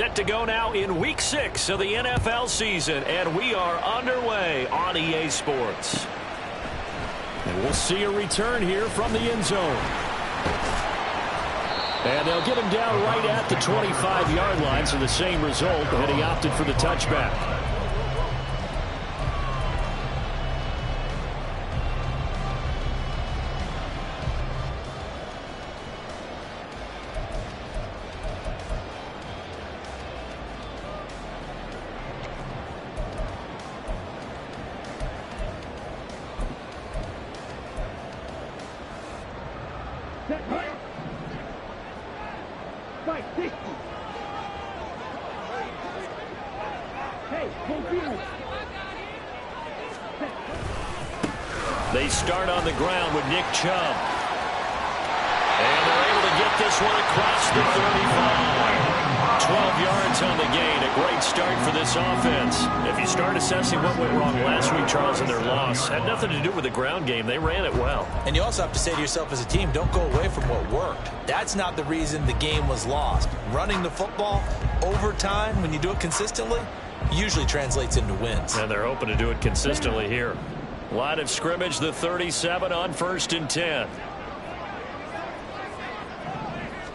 Set to go now in Week 6 of the NFL season, and we are underway on EA Sports. And we'll see a return here from the end zone. And they'll get him down right at the 25-yard line, so the same result, but he opted for the touchback. They start on the ground with Nick Chubb. And they're able to get this one across the 35. 12 yards on the gain. A great start for this offense. If you start assessing what went wrong last week, Charles, in their loss, had nothing to do with the ground game. They ran it well. And you also have to say to yourself as a team, don't go away from what worked. That's not the reason the game was lost. Running the football over time, when you do it consistently, usually translates into wins. And they're hoping to do it consistently here. Line of scrimmage, the 37 on 1st and 10.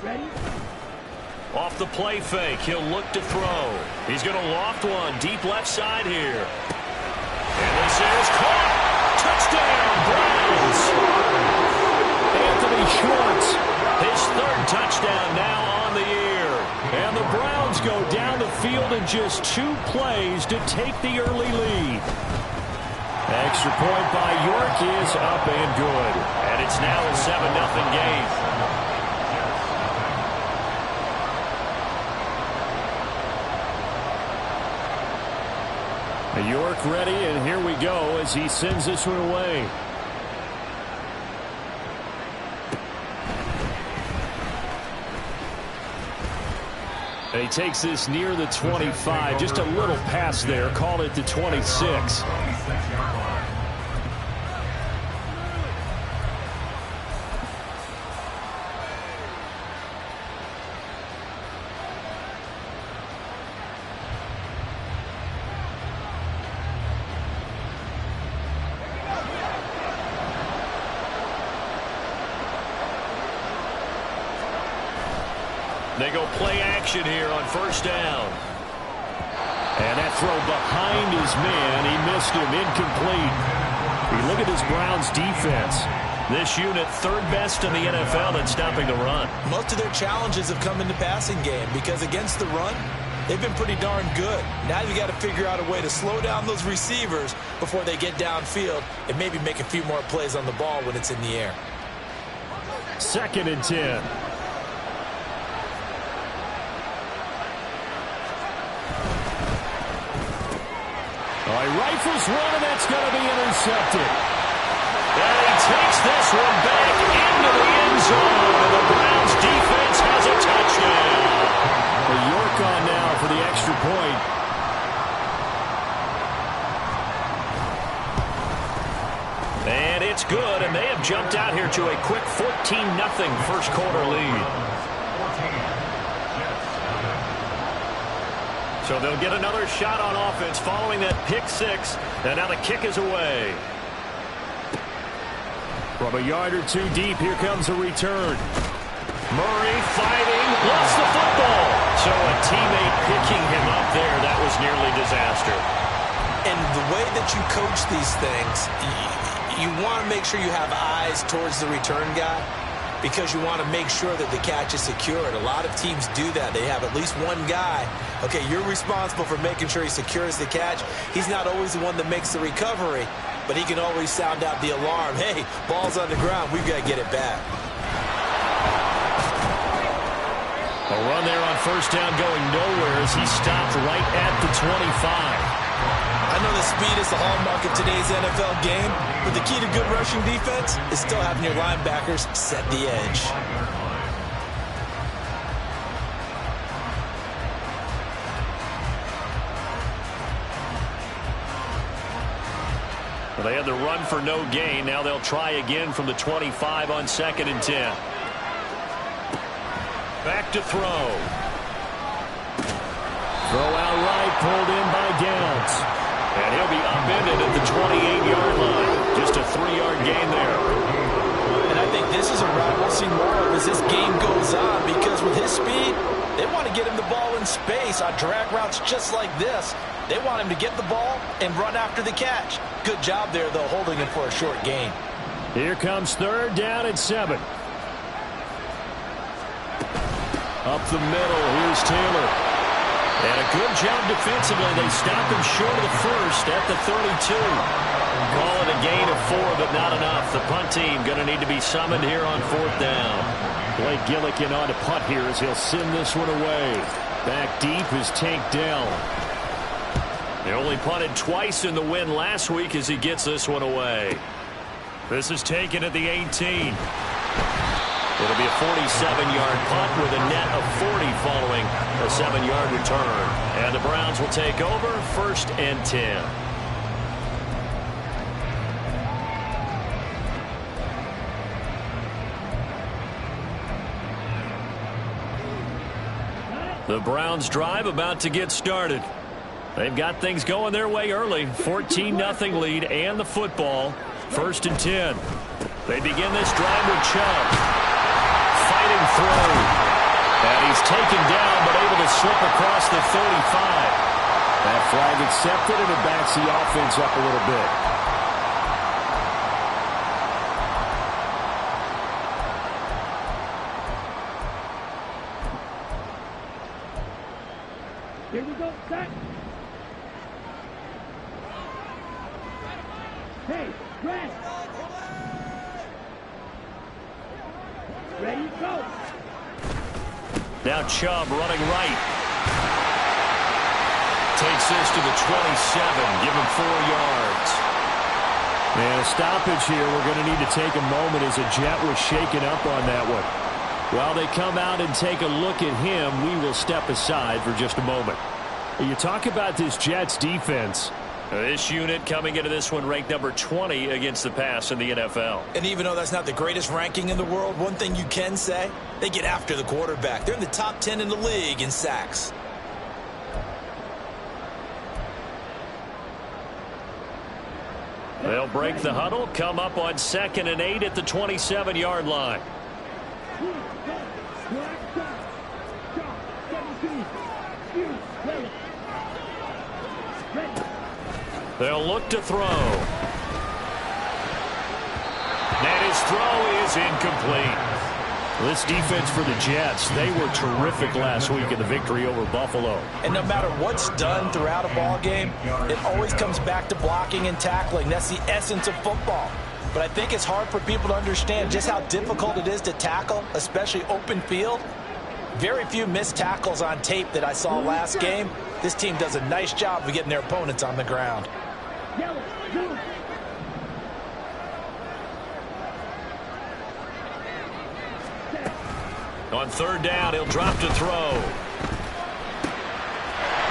Ready? Off the play fake, he'll look to throw. He's going to loft one deep left side here. And this is caught. Touchdown, Browns. Anthony Schwartz, His 3rd touchdown now on the year. and the Browns go down the field in just 2 plays to take the early lead. Extra point by York is up and good. And it's now a 7-0 game. York ready, and here we go as he sends this one away. And he takes this near the 25, just a little pass there, call it the 26. They go play action here on 1st down. And that throw behind his man, he missed him, incomplete. Look at this Browns defense. This unit 3rd best in the NFL at stopping the run. Most of their challenges have come in the passing game because against the run, they've been pretty darn good. Now you've got to figure out a way to slow down those receivers before they get downfield and maybe make a few more plays on the ball when it's in the air. 2nd and 10. He rifles one, and that's going to be intercepted. And he takes this one back into the end zone. And the Browns defense has a touchdown. York on now for the extra point. And it's good, and they have jumped out here to a quick 14-0 first quarter lead. So they'll get another shot on offense following that pick 6. And now the kick is away. From a yard or 2 deep, here comes a return. Murray fighting, lost the football. So a teammate picking him up there, that was nearly disaster. And the way that you coach these things, you want to make sure you have eyes towards the return guy, because you want to make sure that the catch is secured. A lot of teams do that. They have at least one guy. Okay, you're responsible for making sure he secures the catch. He's not always the one that makes the recovery, but he can always sound out the alarm. Hey, ball's on the ground. We've got to get it back. A run there on 1st down going nowhere as he stopped right at the 25. I know the speed is the hallmark of today's NFL game, but the key to good rushing defense is still having your linebackers set the edge. Well, they had the run for no gain. Now they'll try again from the 25 on 2nd and 10. Back to throw. Throw out right, pulled in by Downs. And he'll be upended at the 28-yard line. Just a 3-yard gain there. And I think this is a route we'll see more of as this game goes on, because with his speed, they want to get him the ball in space on drag routes just like this. They want him to get the ball and run after the catch. Good job there, though, holding him for a short gain. Here comes 3rd down and 7. Up the middle, here's Taylor. And a good job defensively. They stopped him short of the first at the 32. Call it a gain of 4, but not enough. The punt team going to need to be summoned here on 4th down. Blake Gillikin on to punt here as he'll send this one away. Back deep is Tank Dell. They only punted twice in the win last week as he gets this one away. This is taken at the 18. It'll be a 47-yard punt with a net of 40 following a 7-yard return. And the Browns will take over 1st and 10. The Browns drive about to get started. They've got things going their way early. 14-0 lead and the football. 1st and 10. They begin this drive with Chubb. Fighting through. And he's taken down but able to slip across the 35. That flag accepted, and it backs the offense up a little bit. Here we go, set. Hey, rest. Ready, go. Now Chubb running right. Takes this to the 27. Give him 4 yards. And a stoppage here. We're going to need to take a moment as a Jet was shaken up on that one. While they come out and take a look at him, we will step aside for just a moment. You talk about this Jets defense. This unit coming into this one ranked number 20 against the pass in the NFL. And even though that's not the greatest ranking in the world, one thing you can say, they get after the quarterback. They're in the top 10 in the league in sacks. They'll break the huddle, come up on 2nd and 8 at the 27-yard line. They'll look to throw. And his throw is incomplete. This defense for the Jets, they were terrific last week in the victory over Buffalo. And no matter what's done throughout a ball game, it always comes back to blocking and tackling. That's the essence of football. But I think it's hard for people to understand just how difficult it is to tackle, especially open field. Very few missed tackles on tape that I saw last game. This team does a nice job of getting their opponents on the ground. On 3rd down, he'll drop to throw. Oh,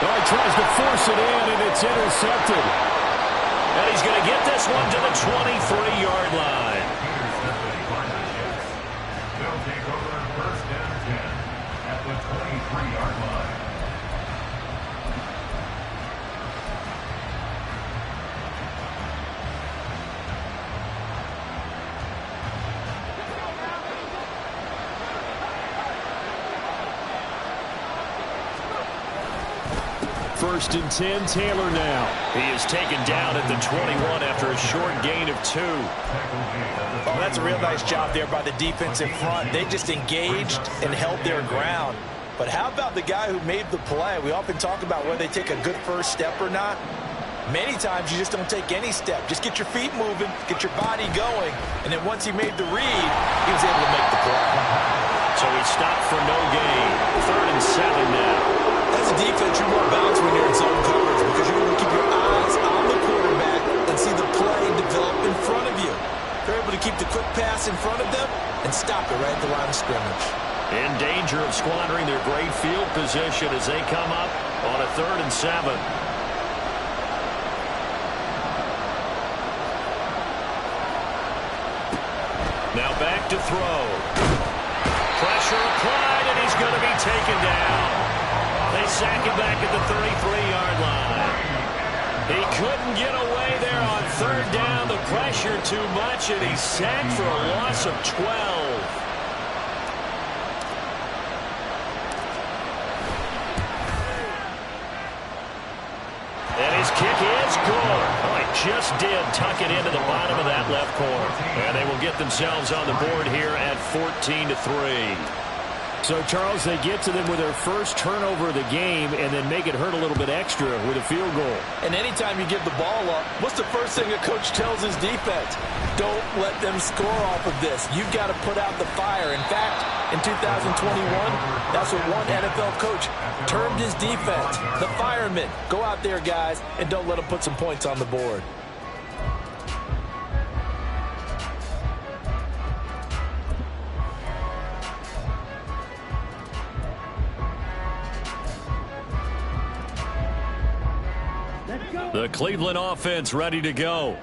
he tries to force it in, and it's intercepted. And he's going to get this one to the 23-yard line. They'll take over 1st and 10 at the 23-yard line. First and 10, Taylor now. He is taken down at the 21 after a short gain of 2. Well, that's a real nice job there by the defense in front. They just engaged and held their ground. But how about the guy who made the play? We often talk about whether they take a good first step or not. Many times you just don't take any step. Just get your feet moving, get your body going, and then once he made the read, he was able to make the play. So he stopped for no gain. 3rd and 7 now. As a defense, you're more balanced when you're in zone coverage because you're able to keep your eyes on the quarterback and see the play develop in front of you. They're able to keep the quick pass in front of them and stop it right at the line of scrimmage. In danger of squandering their great field position as they come up on a 3rd and 7. Now back to throw. Pressure applied, and he's going to be taken down. They sack him back at the 33-yard line. He couldn't get away there on third down. The pressure too much, and he's sacked for a loss of 12. And his kick is good. Oh, he just did tuck it into the bottom of that left corner. And they will get themselves on the board here at 14-3. So, Charles, they get to them with their first turnover of the game and then make it hurt a little bit extra with a field goal. And anytime you give the ball up, what's the first thing a coach tells his defense? Don't let them score off of this. You've got to put out the fire. In fact, in 2021, that's what one NFL coach termed his defense, the firemen. Go out there, guys, and don't let them put some points on the board. The Cleveland offense ready to go.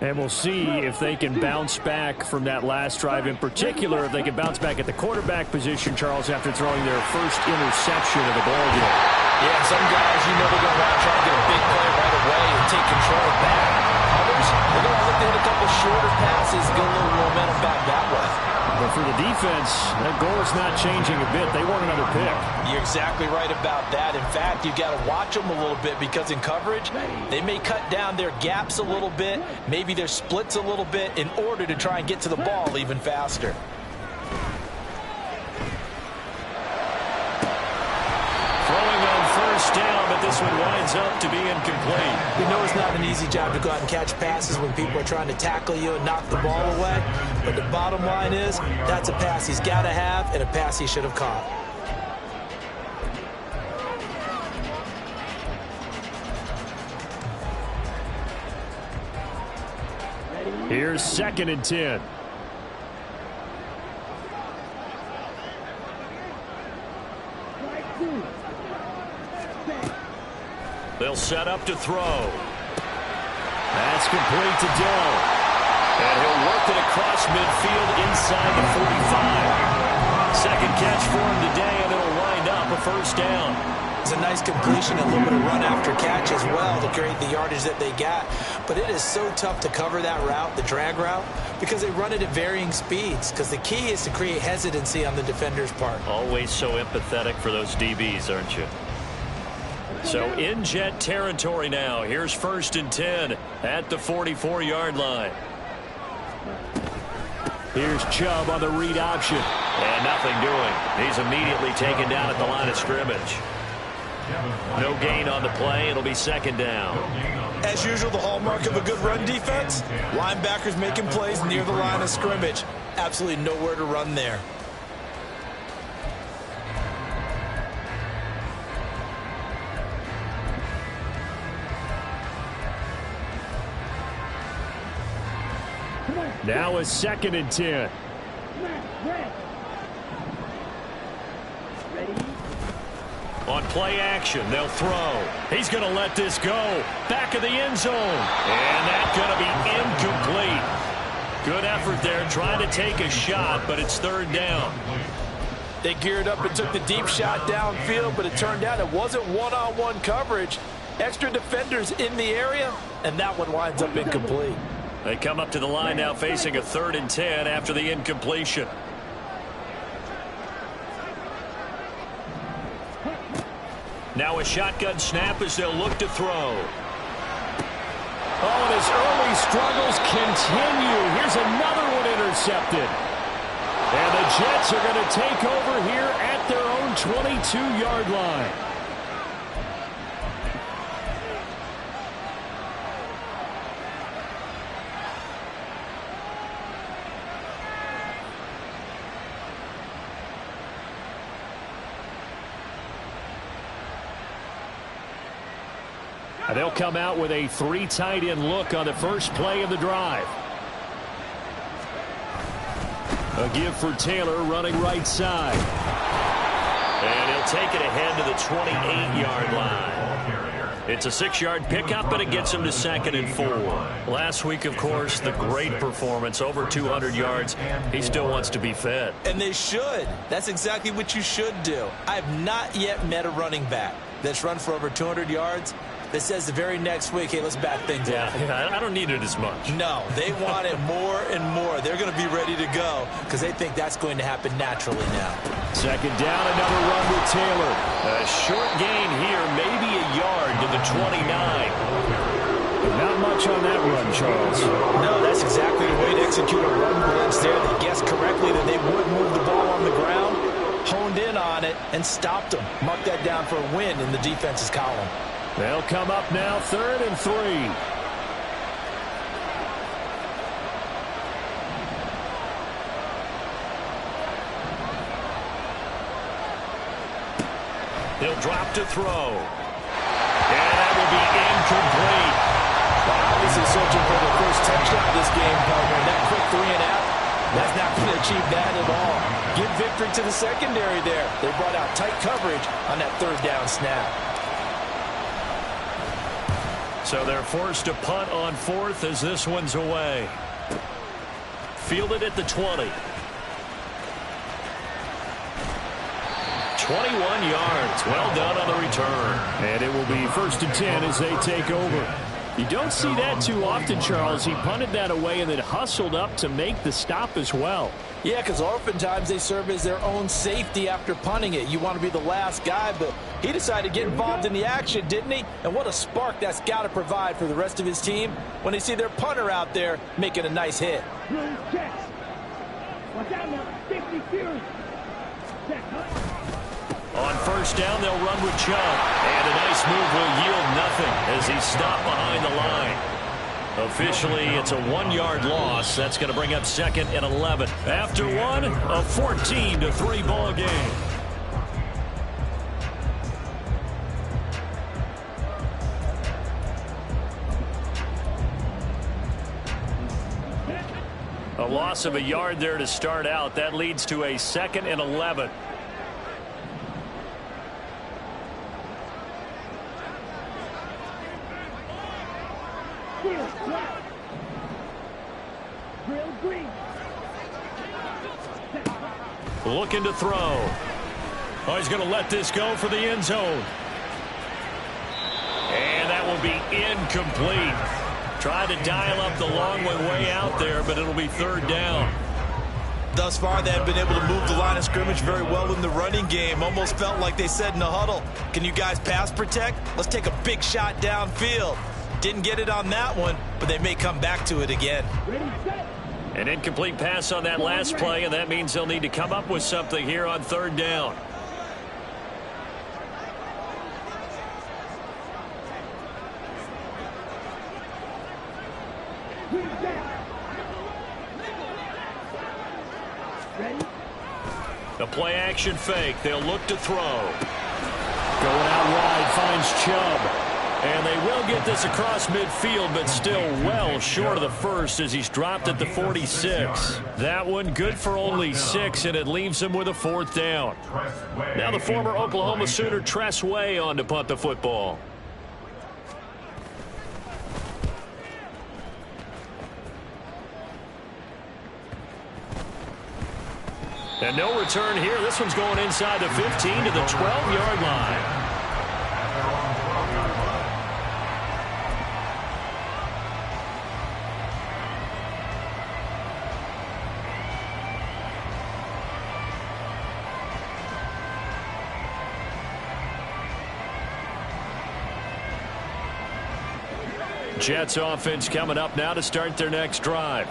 And we'll see if they can bounce back from that last drive. In particular, if they can bounce back at the quarterback position, Charles, after throwing their first interception of the ball game. Yeah, some guys, you know, they're going to want to try to get a big play right away and take control back. Others, they're going to look to hit a couple shorter passes, get a little momentum back that way. But for the defense, that goal is not changing a bit. They want another pick. You're exactly right about that. In fact, you've got to watch them a little bit because in coverage, they may cut down their gaps a little bit, maybe their splits a little bit in order to try and get to the ball even faster. Throwing on first down, but this one winds up to be incomplete. We know it's not an easy job to go out and catch passes when people are trying to tackle you and knock the ball away. But the bottom line is, that's a pass he's got to have and a pass he should have caught. Here's 2nd and 10. They'll set up to throw. That's complete to Dell. And he'll work it across midfield inside the 45. Second catch for him today, and it'll wind up a first down. It's a nice completion, a little bit of run after catch as well to create the yardage that they got. But it is so tough to cover that route, the drag route, because they run it at varying speeds. Because the key is to create hesitancy on the defender's part. Always so empathetic for those DBs, aren't you? So in jet territory now. Here's 1st and 10 at the 44-yard line. Here's Chubb on the read option. And nothing doing. He's immediately taken down at the line of scrimmage. No gain on the play. It'll be 2nd down. As usual, the hallmark of a good run defense, linebackers making plays near the line of scrimmage. Absolutely nowhere to run there. Now a 2nd and 10. On play action, they'll throw. He's going to let this go. Back of the end zone. And that's going to be incomplete. Good effort there, trying to take a shot, but it's 3rd down. They geared up and took the deep shot downfield, but it turned out it wasn't one-on-one coverage. Extra defenders in the area, and that one winds up incomplete. They come up to the line now facing a 3rd and 10 after the incompletion. Now a shotgun snap as they'll look to throw. Oh, and his early struggles continue. Here's another one intercepted. And the Jets are going to take over here at their own 22-yard line. They'll come out with a 3 tight end look on the first play of the drive. A give for Taylor running right side. And he'll take it ahead to the 28-yard line. It's a 6-yard pickup, but it gets him to 2nd and 4. Last week, of course, the great performance, over 200 yards. He still wants to be fed. And they should. That's exactly what you should do. I have not yet met a running back that's run for over 200 yards that says the very next week, hey, let's back things up. Yeah, I don't need it as much. No, they want it more and more. They're going to be ready to go because they think that's going to happen naturally now. Second down, another run with Taylor. A short gain here, maybe a yard to the 29. Not much on that run, Charles. No, that's exactly the way to execute a run blitz there. They guessed correctly that they would move the ball on the ground, honed in on it, and stopped them. Mark that down for a win in the defense's column. They'll come up now, 3rd and 3. He'll drop to throw. And that will be incomplete. Wow, this is searching for the first touchdown of this game, partner. That quick 3 and out, that's not going to achieve that at all. Give victory to the secondary there. They brought out tight coverage on that 3rd down snap. So they're forced to punt on 4th as this one's away. Fielded at the 20. 21 yards. Well done on the return. And it will be 1st and 10 as they take over. You don't see that too often, Charles. He punted that away and then hustled up to make the stop as well. Yeah, because oftentimes they serve as their own safety after punting it. You want to be the last guy, but he decided to get involved in the action, didn't he? And what a spark that's got to provide for the rest of his team when they see their punter out there making a nice hit. On 1st down, they'll run with Chubb. And a nice move will yield nothing as he's stopped behind the line. Officially, it's a 1-yard loss. That's going to bring up 2nd and 11. After one, a 14-3 ball game. A loss of a yard there to start out. That leads to a 2nd and 11. Looking to throw. Oh, he's going to let this go for the end zone. And that will be incomplete. Tried to dial up the long way out there, but it'll be 3rd down. Thus far, they have been able to move the line of scrimmage very well in the running game. Almost felt like they said in the huddle, can you guys pass protect? Let's take a big shot downfield. Didn't get it on that one, but they may come back to it again. An incomplete pass on that last play, and that means they'll need to come up with something here on 3rd down. The play action fake. They'll look to throw. Going out wide, finds Chubb. And they will get this across midfield, but still well short of the first as he's dropped at the 46. That one good for only 6, and it leaves him with a 4th down. Now the former Oklahoma Sooner Tress Way on to punt the football. And no return here. This one's going inside the 15 to the 12-yard line. Jets offense coming up now to start their next drive.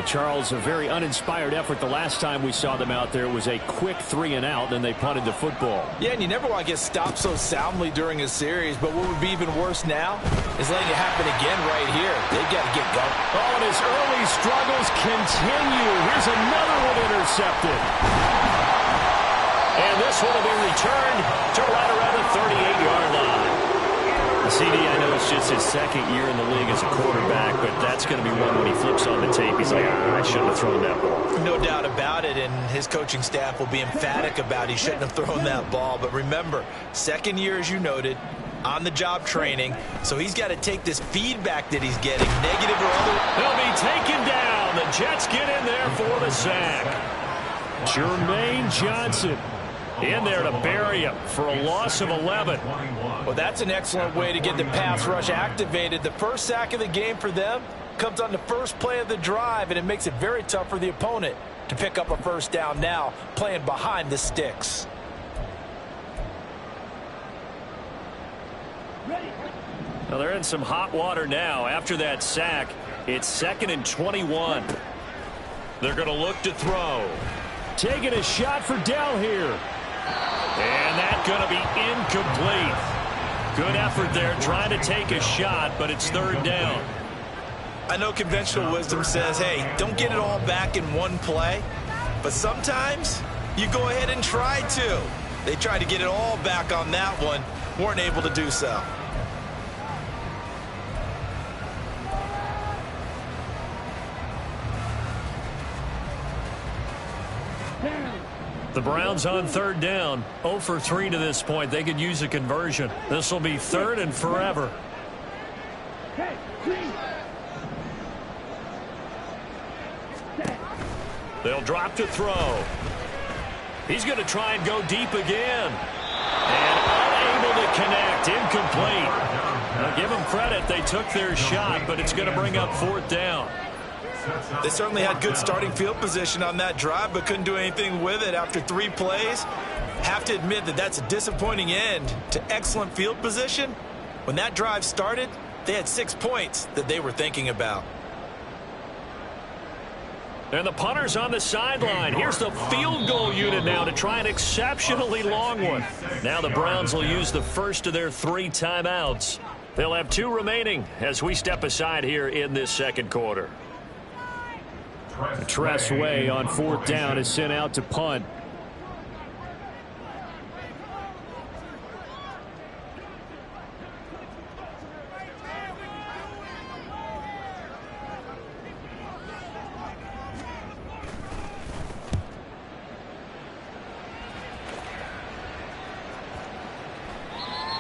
Charles, a very uninspired effort. The last time we saw them out there was a quick 3 and out, then they punted the football. Yeah, and you never want to get stopped so soundly during a series, but what would be even worse now is letting it happen again right here. They got to get going. Oh, and his early struggles continue. Here's another one intercepted. And this one will be returned to right around the 38-yard line. CD, I know it's just his 2nd year in the league as a quarterback, but that's going to be one when he flips on the tape. He's like, I shouldn't have thrown that ball. No doubt about it, and his coaching staff will be emphatic about he shouldn't have thrown that ball. But remember, 2nd year, as you noted, on-the-job training, so he's got to take this feedback that he's getting, negative or other. He'll be taken down. The Jets get in there for the sack. Jermaine Johnson In there to bury him for a loss of 11. Well, that's an excellent way to get the pass rush activated. The first sack of the game for them comes on the first play of the drive, and it makes it very tough for the opponent to pick up a first down now, playing behind the sticks. Well, they're in some hot water now. After that sack, it's 2nd and 21. They're going to look to throw. Taking a shot for Dell here. And that's going to be incomplete. Good effort there trying to take a shot, but it's 3rd down. I know conventional wisdom says, hey, don't get it all back in one play. But sometimes you go ahead and try to. They tried to get it all back on that one. Weren't able to do so. The Browns on 3rd down. 0 for 3 to this point. They could use a conversion. This will be 3rd and forever. They'll drop to throw. He's going to try and go deep again. And unable to connect. Incomplete. Now give them credit. They took their shot, but it's going to bring up 4th down. They certainly had good starting field position on that drive, but couldn't do anything with it after 3 plays. Have to admit that that's a disappointing end to excellent field position. When that drive started, they had 6 points that they were thinking about. And the punter's on the sideline. Here's the field goal unit now to try an exceptionally long one. Now the Browns will use the first of their 3 timeouts. They'll have 2 remaining as we step aside here in this 2nd quarter. Tressway on 4th down is sent out to punt.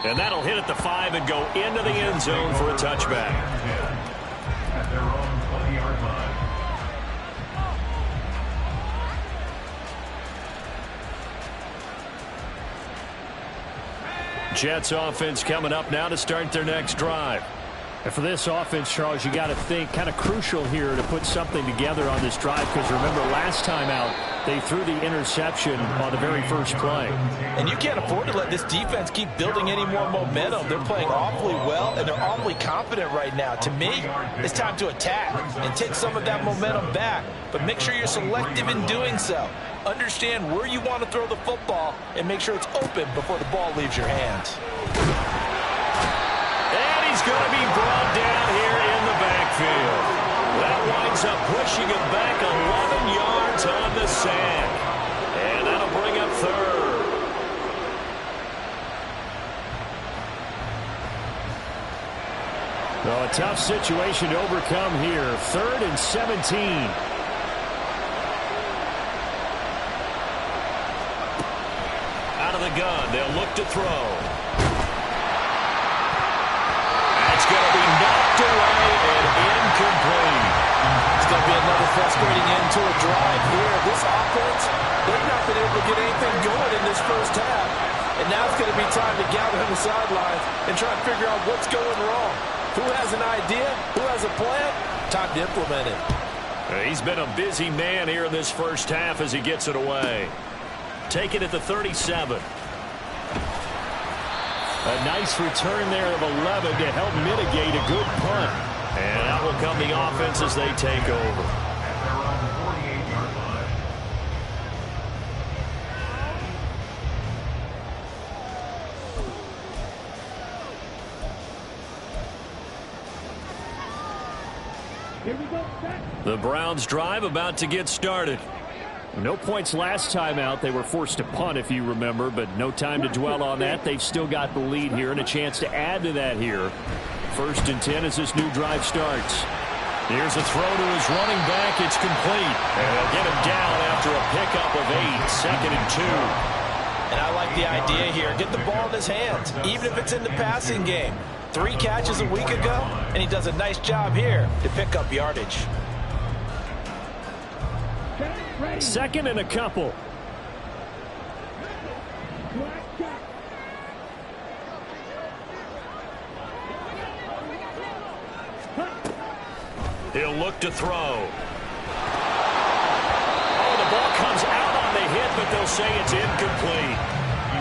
And that'll hit at the 5 and go into the end zone for a touchback. At their own 20-yard line. Jets offense coming up now to start their next drive. And for this offense, Charles, you got to think kind of crucial here to put something together on this drive, because remember last time out they threw the interception on the very first play. And you can't afford to let this defense keep building any more momentum. They're playing awfully well, and they're awfully confident right now. To me, it's time to attack and take some of that momentum back. But make sure you're selective in doing so. Understand where you want to throw the football and make sure it's open before the ball leaves your hands. And he's going to be brought down here in the backfield. That winds up pushing him back 11 yards on the sack. And that'll bring up 3rd. Well, a tough situation to overcome here. 3rd and 17. Out of the gun, they'll look to throw. That's going to be knocked away and incomplete. It's going to be another frustrating end to a drive here. This offense, they've not been able to get anything going in this first half. And now it's going to be time to gather on the sidelines and try and figure out what's going wrong. Who has an idea? Who has a plan? Time to implement it. He's been a busy man here in this first half as he gets it away. Take it at the 37. A nice return there of 11 to help mitigate a good punt. And out will come the offense as they take over. At their own 48-yard line. Here we go, set. The Browns drive about to get started. No points last time out. They were forced to punt, if you remember, but no time to dwell on that. They've still got the lead here and a chance to add to that here. 1st and 10 as this new drive starts. Here's a throw to his running back. It's complete. And they'll get him down after a pickup of 8. 2nd and 2. And I like the idea here. Get the ball in his hands, even if it's in the passing game. 3 catches a week ago, and he does a nice job here to pick up yardage. 2nd and a couple. He'll look to throw. Oh, the ball comes out on the hit, but they'll say it's incomplete.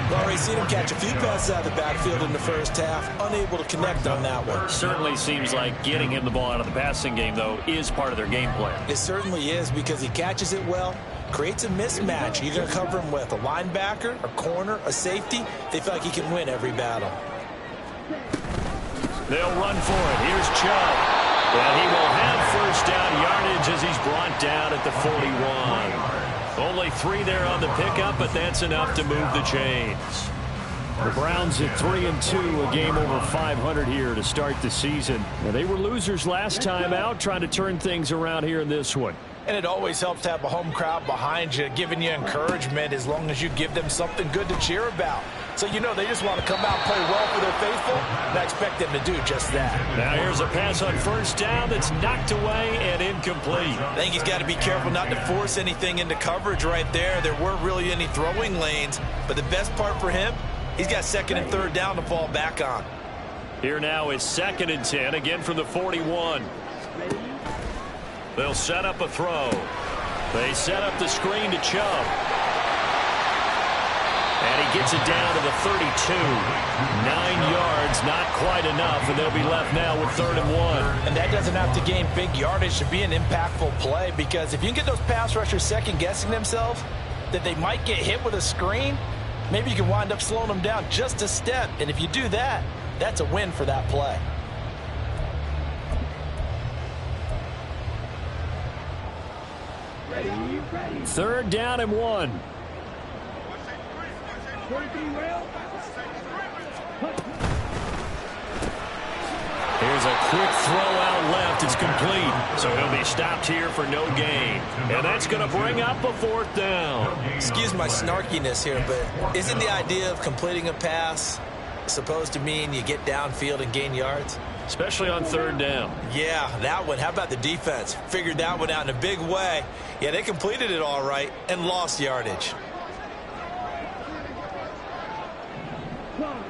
We've already seen him catch a few passes out of the backfield in the first half, unable to connect on that one. Certainly seems like getting him the ball out of the passing game, though, is part of their game plan. It certainly is, because he catches it well, creates a mismatch. You're going to cover him with a linebacker, a corner, a safety. They feel like he can win every battle. They'll run for it. Here's Chubb. And he will have first down yardage as he's brought down at the 41. Only 3 there on the pickup, but that's enough to move the chains. The Browns at 3-2, a game over 500 here to start the season. Now, they were losers last time out, trying to turn things around here in this one. And it always helps to have a home crowd behind you, giving you encouragement as long as you give them something good to cheer about. So, you know, they just want to come out and play well for their faithful, and I expect them to do just that. Now here's a pass on first down that's knocked away and incomplete. I think he's got to be careful not to force anything into coverage right there. There weren't really any throwing lanes, but the best part for him, he's got second and third down to fall back on. Here now is 2nd and 10, again from the 41. They'll set up a throw. They set up the screen to Chubb. And he gets it down to the 32. 9 yards, not quite enough, and they'll be left now with 3rd and 1. And that doesn't have to gain big yardage to be an impactful play, because if you can get those pass rushers second-guessing themselves that they might get hit with a screen, maybe you can wind up slowing them down just a step. And if you do that, that's a win for that play. Ready. 3rd down and 1. Here's a quick throw out left. It's complete. So he'll be stopped here for no gain. And that's going to bring up a 4th down. Excuse my snarkiness here, but isn't the idea of completing a pass supposed to mean you get downfield and gain yards? Especially on 3rd down. Yeah, that one. How about the defense? Figured that one out in a big way. Yeah, they completed it all right and lost yardage.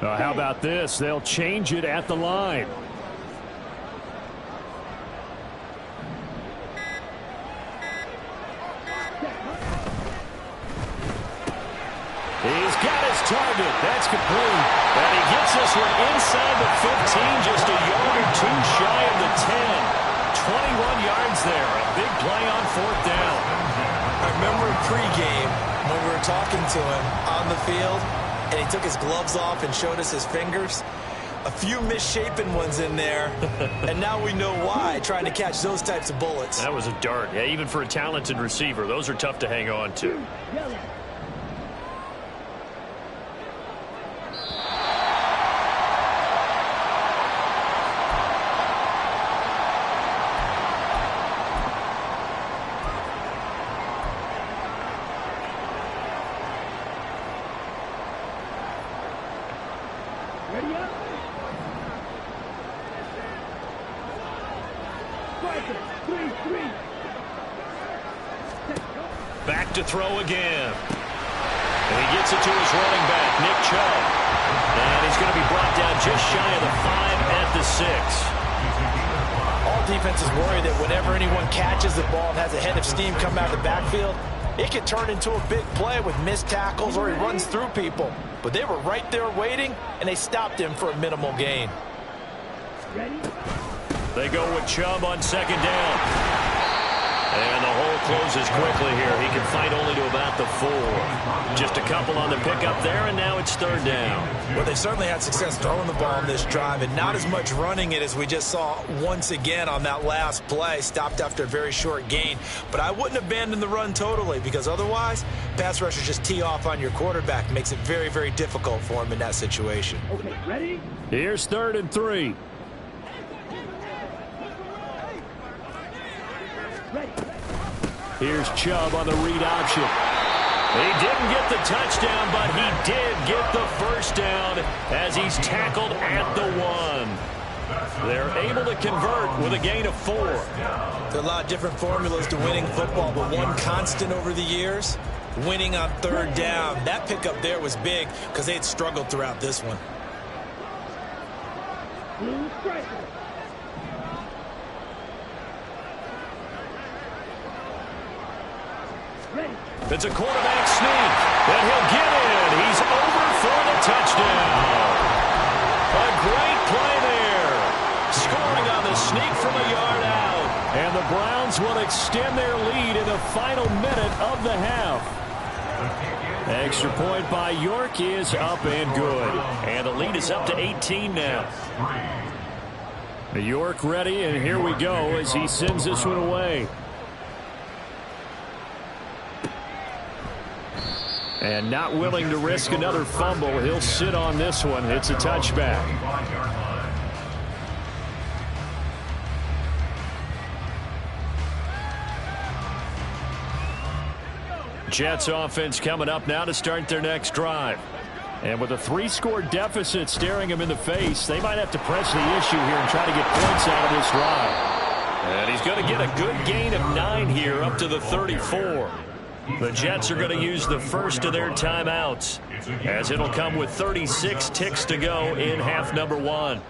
How about this? They'll change it at the line. He's got his target. That's complete. And he gets this one inside the 15, just a yard or 2 shy of the 10. 21 yards there. A big play on 4th down. I remember pregame when we were talking to him on the field, and he took his gloves off and showed us his fingers. A few misshapen ones in there, and now we know why, trying to catch those types of bullets. That was a dart. Yeah, even for a talented receiver, those are tough to hang on to. Ready up. Striker, 3-3. Back to throw again. And he gets it to his running back, Nick Chubb. And he's going to be brought down just shy of the 5 at the 6. All defenses worry that whenever anyone catches the ball and has a head of steam come out of the backfield, it can turn into a big play with missed tackles or he runs through people. But they were right there waiting, and they stopped him for a minimal gain. Ready. They go with Chubb on 2nd down. And the hole closes quickly here. He can fight only to about the 4. Just a couple on the pickup there, and now it's 3rd down. Well, they certainly had success throwing the ball on this drive, and not as much running it as we just saw once again on that last play. Stopped after a very short gain. But I wouldn't abandon the run totally, because otherwise, pass rushers just tee off on your quarterback. Makes it very, very difficult for him in that situation. Okay, ready. Here's 3rd and 3. Ready. Here's Chubb on the read option. He didn't get the touchdown, but he did get the first down as he's tackled at the 1. They're able to convert with a gain of 4. There are a lot of different formulas to winning football, but one constant over the years, winning on third down. That pickup there was big because they had struggled throughout this one. Blue striker. Ready. It's a quarterback sneak, and he'll get in. He's over for the touchdown. A great play there. Scoring on the sneak from a yard out. And the Browns will extend their lead in the final minute of the half. Extra point by York is up and good. And the lead is up to 18 now. York ready, and here we go as he sends this one away. And not willing to risk another fumble, he'll sit on this one. It's a touchback. Jets offense coming up now to start their next drive. And with a 3-score deficit staring them in the face, they might have to press the issue here and try to get points out of this drive. And he's going to get a good gain of 9 here up to the 34. The Jets are going to use the first of their timeouts, as it'll come with 36 ticks to go in half number 1.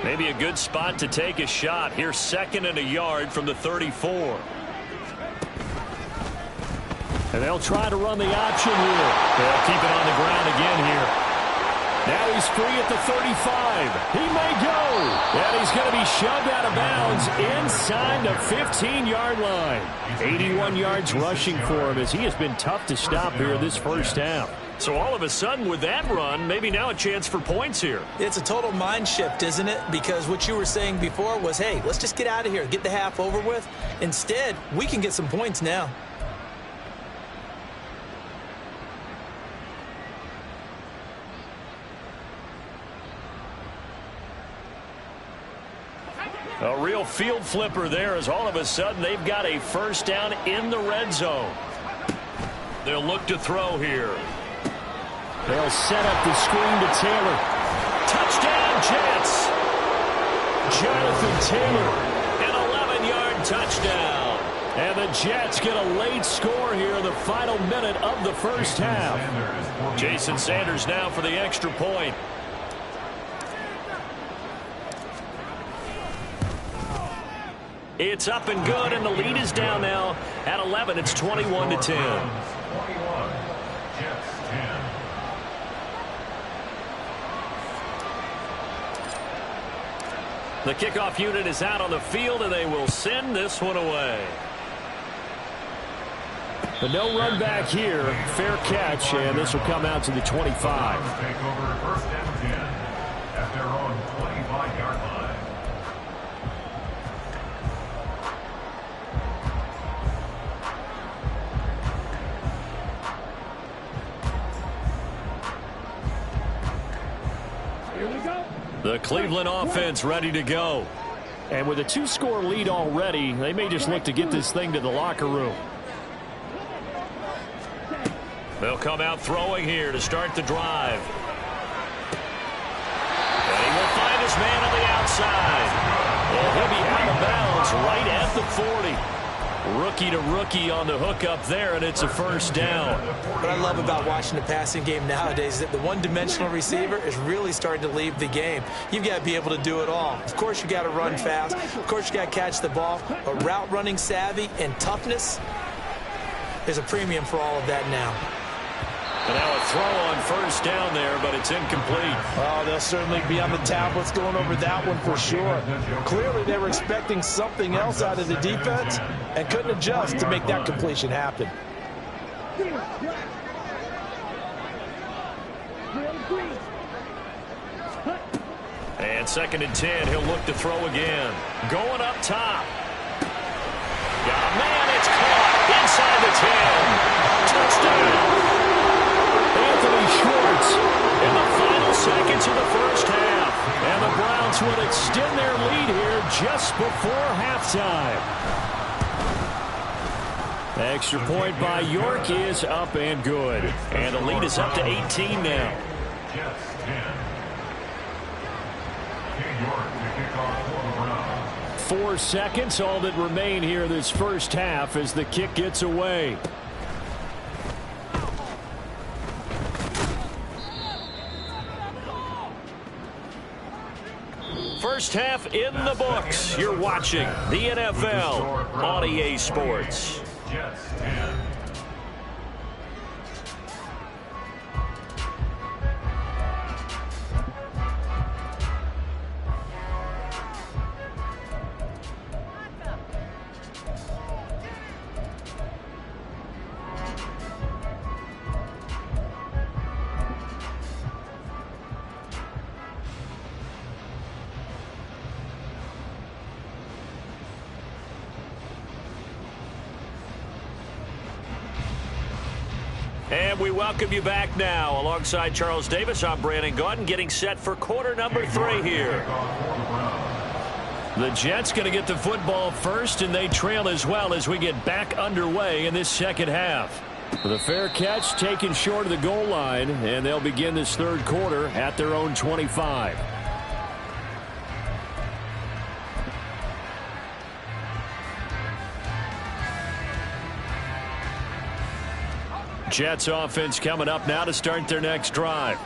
Maybe a good spot to take a shot. Here's 2nd and a yard from the 34. And they'll try to run the option here. They'll keep it on the ground again here. Now he's free at the 35. He may go. And he's going to be shoved out of bounds inside the 15-yard line. 81 yards rushing for him as he has been tough to stop here this first half. So all of a sudden with that run, maybe now a chance for points here. It's a total mind shift, isn't it? Because what you were saying before was, hey, let's just get out of here, get the half over with. Instead, we can get some points now. A real field flipper there as all of a sudden they've got a first down in the red zone. They'll look to throw here. They'll set up the screen to Taylor. Touchdown, Jets. Jonathan Taylor. An 11-yard touchdown. And the Jets get a late score here in the final minute of the first half. Jason Sanders now for the extra point. It's up and good, and the lead is down now at 11. It's 21-10. The kickoff unit is out on the field, and they will send this one away. The no run back here, fair catch, and this will come out to the 25. Take over first and 10 at their own 25-yard line. The Cleveland offense ready to go. And with a 2-score lead already, they may just look to get this thing to the locker room. They'll come out throwing here to start the drive. And he will find his man on the outside. And he'll be out of bounds right at the 40. Rookie to rookie on the hook up there, and it's a first down. What I love about watching the passing game nowadays is that the one-dimensional receiver is really starting to leave the game. You've got to be able to do it all. Of course, you got to run fast. Of course, you got to catch the ball. But route running savvy and toughness is a premium for all of that now. And now a throw on first down there, but it's incomplete. Oh, they'll certainly be on the tablets going over that one for sure. Clearly, they were expecting something else out of the defense and couldn't adjust to make that completion happen. And 2nd and 10, he'll look to throw again. Going up top. Got a man, it's caught inside the 10. Touchdown. Anthony Schwartz In the final seconds of the first half. and the Browns will extend their lead here just before halftime. Extra point by York is up and good. And the lead is up to 18 now. Jets 10. 8 yards to kick off for the Browns. 4 seconds, all that remain here this first half as the kick gets away. First half in the books. You're watching the NFL on EA Sports. Jets 10. And we welcome you back now. Alongside Charles Davis, I'm Brandon Gaudin, getting set for quarter number 3 here. The Jets going to get the football first, and they trail as well as we get back underway in this second half. The fair catch taken short of the goal line, and they'll begin this third quarter at their own 25. Jets offense coming up now to start their next drive.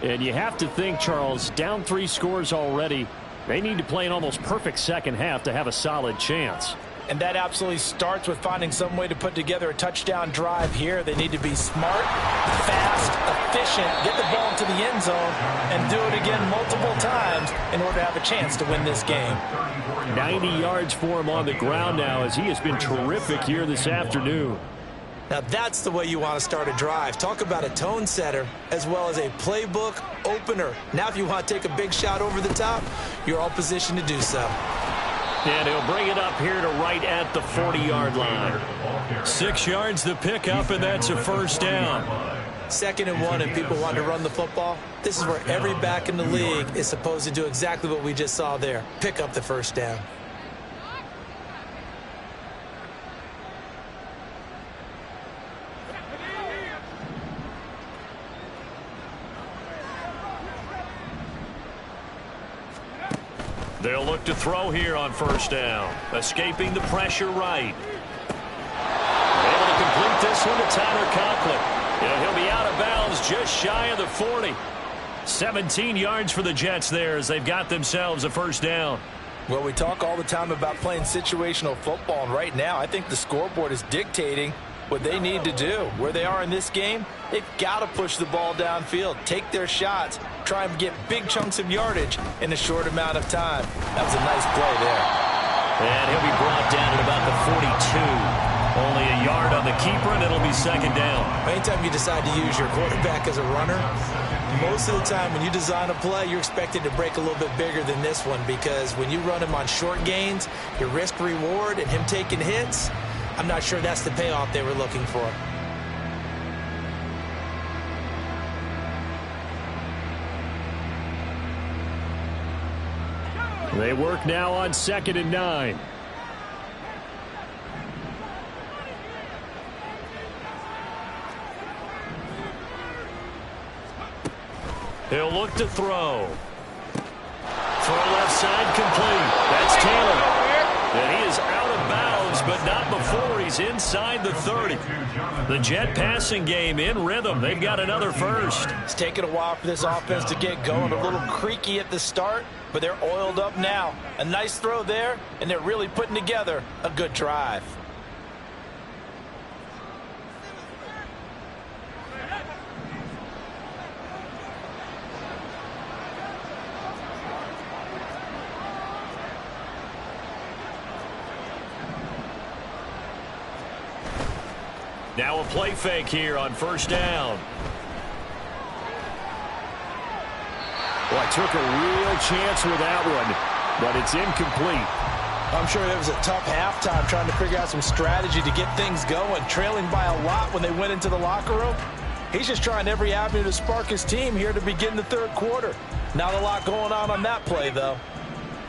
And you have to think, Charles, down 3 scores already. They need to play an almost perfect second half to have a solid chance. And that absolutely starts with finding some way to put together a touchdown drive here. They need to be smart, fast, efficient, get the ball into the end zone, and do it again multiple times in order to have a chance to win this game. 90 yards for him on the ground now as he has been terrific here this afternoon. Now that's the way you want to start a drive. Talk about a tone setter as well as a playbook opener. Now if you want to take a big shot over the top, you're all positioned to do so. And he'll bring it up here to right at the 40-yard line. 6 yards the pickup, and that's a first down. 2nd and 1, and people want to run the football. This is where every back in the league is supposed to do exactly what we just saw there. Pick up the first down. They'll look to throw here on first down. Escaping the pressure right. Able to complete this one to Tyler Conklin. And he'll be out of bounds just shy of the 40. 17 yards for the Jets there as they've got themselves a first down. Well, we talk all the time about playing situational football, and right now I think the scoreboard is dictating what they need to do. Where they are in this game, they've got to push the ball downfield, take their shots, try and get big chunks of yardage in a short amount of time. That was a nice play there. And he'll be brought down at about the 42. Only a yard on the keeper, and it'll be second down. Anytime you decide to use your quarterback as a runner, most of the time when you design a play, you're expected to break a little bit bigger than this one, because when you run him on short gains, your risk-reward and him taking hits, I'm not sure that's the payoff they were looking for. They work now on 2nd and 9. He'll look to throw. Throw left side complete. That's Taylor. And he is out of bounds, but not before he's inside the 30. The Jet passing game in rhythm. They've got another first. It's taken a while for this offense to get going. A little creaky at the start, but they're oiled up now. A nice throw there, and they're really putting together a good drive. Now a play fake here on first down. Well, I took a real chance with that one, but it's incomplete. I'm sure it was a tough halftime trying to figure out some strategy to get things going, trailing by a lot when they went into the locker room. He's just trying every avenue to spark his team here to begin the third quarter. Not a lot going on that play, though.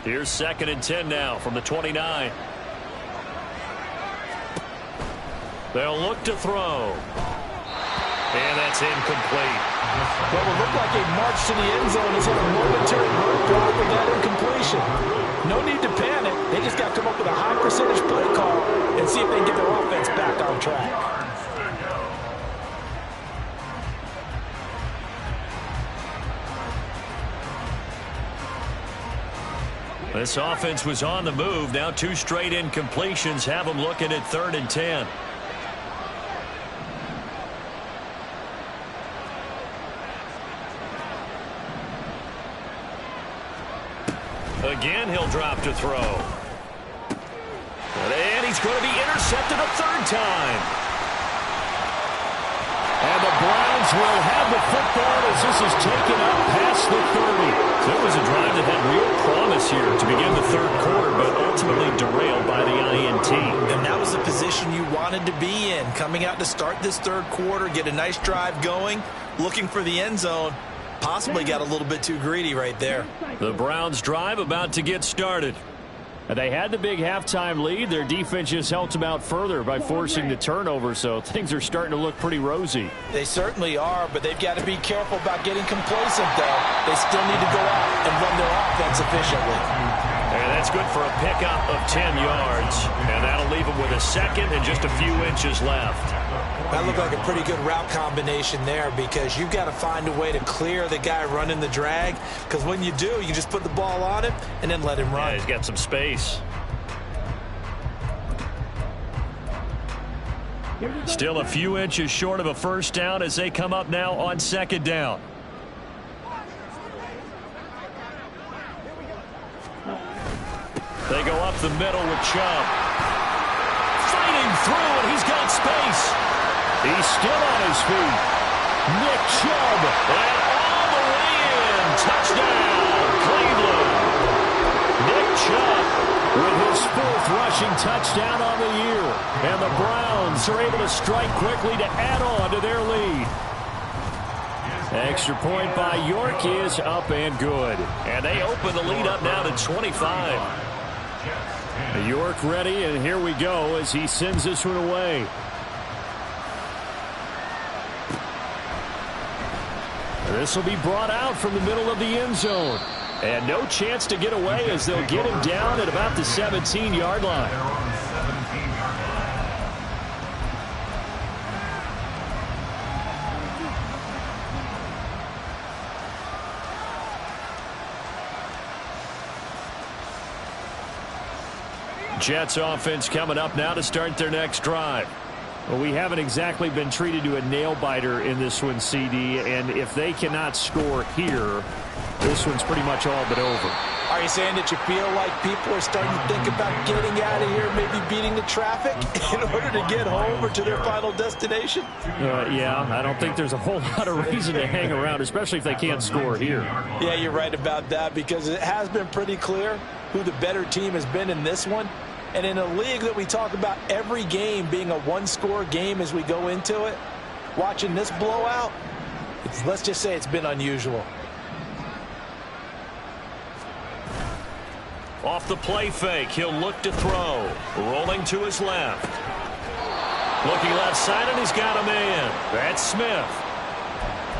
Here's 2nd and 10 now from the 29. They'll look to throw. And that's incomplete. Well, it looked like a march to the end zone has hit a momentary roadblock with that incompletion. No need to panic. They just got to come up with a high percentage play call and see if they can get their offense back on track. This offense was on the move. Now 2 straight incompletions have them looking at 3rd and 10. Again, he'll drop to throw. And he's going to be intercepted a 3rd time. And the Browns will have the football as this is taken up past the 30. There was a drive that had real promise here to begin the 3rd quarter, but ultimately derailed by the INT. And that was the position you wanted to be in, coming out to start this 3rd quarter, get a nice drive going, looking for the end zone. Possibly got a little bit too greedy right there. The Browns drive about to get started. They had the big halftime lead. Their defense just helped them out further by forcing the turnover, so things are starting to look pretty rosy. They certainly are, but they've got to be careful about getting complacent, though. They still need to go out and run their offense efficiently. And that's good for a pickup of 10 yards. And that'll leave them with a 2nd and just a few inches left. That looked like a pretty good route combination there because you've got to find a way to clear the guy running the drag, because when you do, you just put the ball on him and then let him run. Yeah, he's got some space. Still a few inches short of a 1st down as they come up now on 2nd down. They go up the middle with Chubb. Fighting through, and he's got space. He's still on his feet. Nick Chubb. And all the way in. Touchdown, Cleveland. Nick Chubb with his 4th rushing touchdown on the year. And the Browns are able to strike quickly to add on to their lead. Extra point by York is up and good. And they open the lead up now to 25. York ready, and here we go as he sends this one away. This will be brought out from the middle of the end zone. And no chance to get away as they'll get him down at about the 17-yard line. Jets offense coming up now to start their next drive. Well, we haven't exactly been treated to a nail-biter in this one, CD, and if they cannot score here, this one's pretty much all but over. Are you saying that you feel like people are starting to think about getting out of here, maybe beating the traffic in order to get home or to their final destination? Yeah, I don't think there's a whole lot of reason to hang around, especially if they can't score here. Yeah, you're right about that, because it has been pretty clear who the better team has been in this one. And in a league that we talk about every game being a one-score game as we go into it, watching this blowout, let's just say it's been unusual. Off the play fake, he'll look to throw. Rolling to his left. Looking left side, and he's got a man. That's Smith.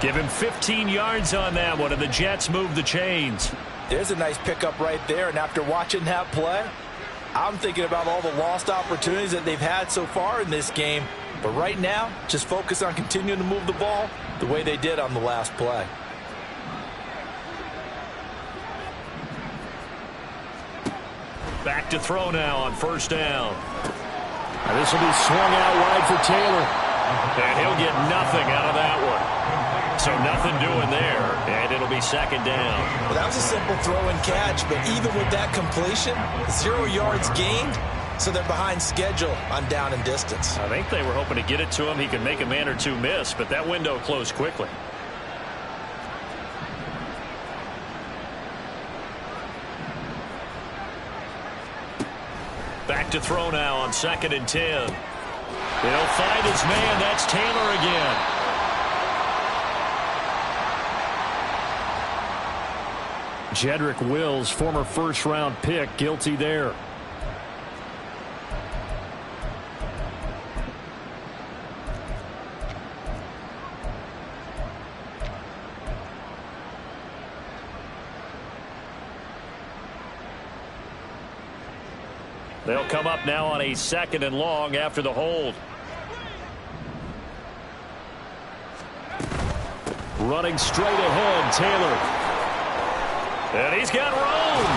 Give him 15 yards on that one, and the Jets move the chains. There's a nice pickup right there, and after watching that play, I'm thinking about all the lost opportunities that they've had so far in this game. But right now, just focus on continuing to move the ball the way they did on the last play. Back to throw now on 1st down. And this will be swung out wide for Taylor. And he'll get nothing out of that one. So nothing doing there, and it'll be 2nd down. Well, that was a simple throw and catch, but even with that completion, 0 yards gained, so they're behind schedule on down and distance. I think they were hoping to get it to him. He could make a man or two miss, but that window closed quickly. Back to throw now on 2nd and 10. He'll find his man. That's Taylor again. Jedrick Wills, former 1st-round pick, guilty there. They'll come up now on a 2nd and long after the hold. Running straight ahead, Taylor. And he's got room.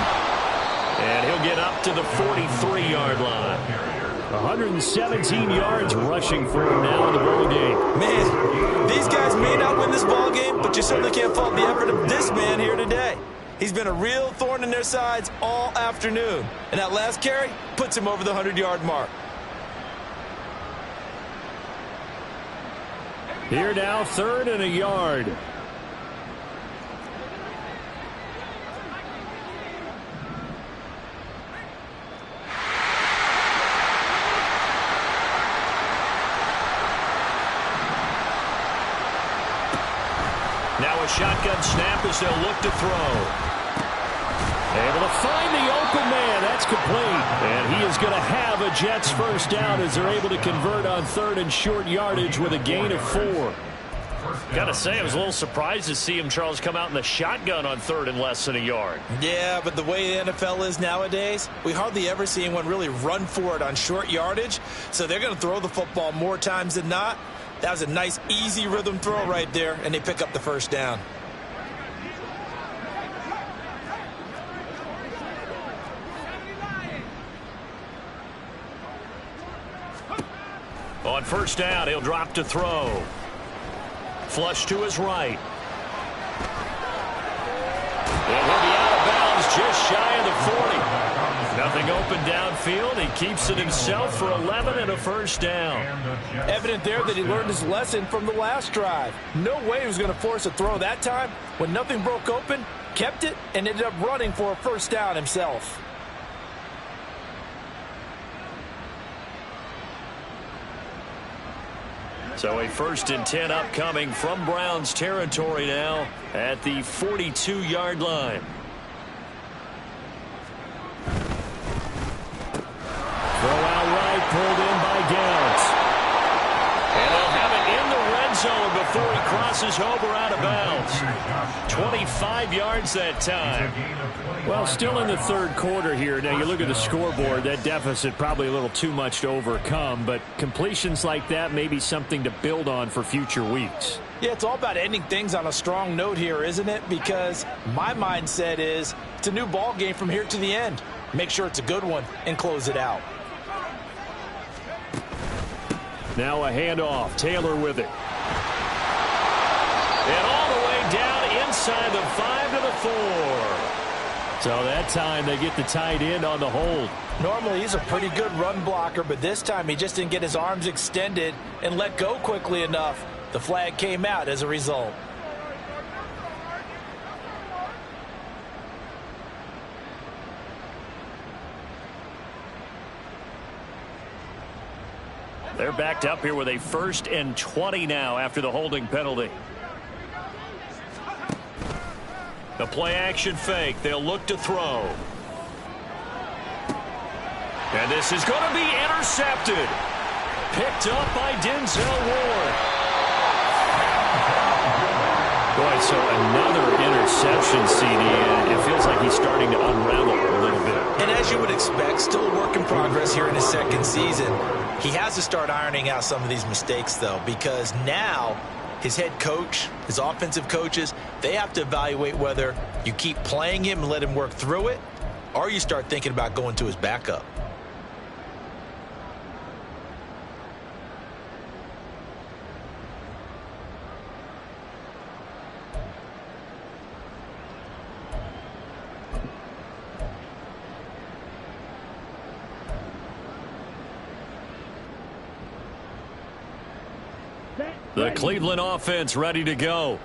And he'll get up to the 43-yard line. 117 yards rushing for him now in the ball game. Man, these guys may not win this ball game, but you certainly can't fault the effort of this man here today. He's been a real thorn in their sides all afternoon. And that last carry puts him over the 100-yard mark. Here now, 3rd and a yard. Now a shotgun snap as they'll look to throw. Able to find the open man. That's complete. And he is going to have a Jets first down as they're able to convert on 3rd and short yardage with a gain of 4. Gotta say, I was a little surprised to see him, Charles, come out in the shotgun on 3rd and less than a yard. Yeah, but the way the NFL is nowadays, we hardly ever see anyone really run for it on short yardage. So they're going to throw the football more times than not. That was a nice, easy rhythm throw right there, and they pick up the first down. On first down, he'll drop to throw. Flush to his right. And he'll be out of bounds just shy of the 40. Nothing open downfield. He keeps it himself for 11 and a first down. Evident there that he learned his lesson from the last drive. No way he was going to force a throw that time. When nothing broke open, kept it, and ended up running for a first down himself. So a 1st and 10 upcoming from Browns territory now at the 42-yard line. Throw out right, pulled in by Gallants. And they'll have it in the red zone before he crosses over out of bounds. 25 yards that time. Well, still in the 3rd quarter here. Now, you look at the scoreboard, that deficit probably a little too much to overcome, but completions like that may be something to build on for future weeks. Yeah, it's all about ending things on a strong note here, isn't it? Because my mindset is it's a new ball game from here to the end. Make sure it's a good one and close it out. Now a handoff. Taylor with it. And all the way down inside the 5 to the 4. So that time they get the tight end on the hold. Normally he's a pretty good run blocker, but this time he just didn't get his arms extended and let go quickly enough. The flag came out as a result. They're backed up here with a 1st and 20 now after the holding penalty. The play action fake. They'll look to throw. And this is going to be intercepted. Picked up by Denzel Ward. Boy, so another interception, CD, and it feels like he's starting to unravel a little bit. And as you would expect, still a work in progress here in his 2nd season. He has to start ironing out some of these mistakes, though, because now his head coach, his offensive coaches, they have to evaluate whether you keep playing him and let him work through it, or you start thinking about going to his backup. The Cleveland offense ready to go.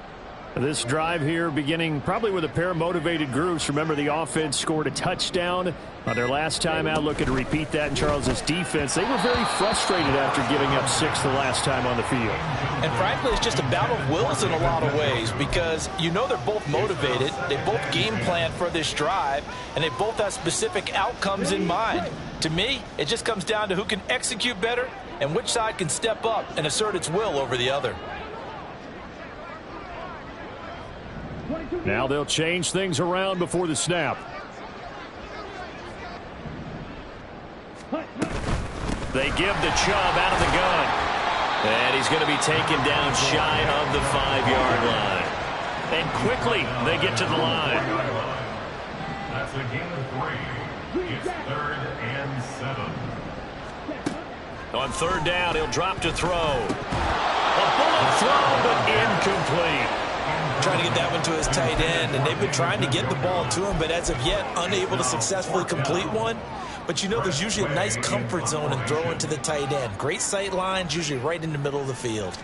This drive here beginning probably with a pair of motivated groups. Remember, the offense scored a touchdown on their last time out. Looking to repeat that in Charles's defense. They were very frustrated after giving up 6 the last time on the field. And frankly, it's just a battle of wills in a lot of ways because you know they're both motivated. They both game plan for this drive, and they both have specific outcomes in mind. To me, it just comes down to who can execute better and which side can step up and assert its will over the other. Now they'll change things around before the snap. They give the Chubb out of the gun. And he's going to be taken down shy of the 5-yard line. And quickly, they get to the line. That's a gain of 3. It's 3rd and 7. On 3rd down, he'll drop to throw. A bullet throw, but incomplete. Trying to get that one to his tight end, and they've been trying to get the ball to him, but as of yet, unable to successfully complete one. But you know there's usually a nice comfort zone in throwing to the tight end. Great sight lines, usually right in the middle of the field.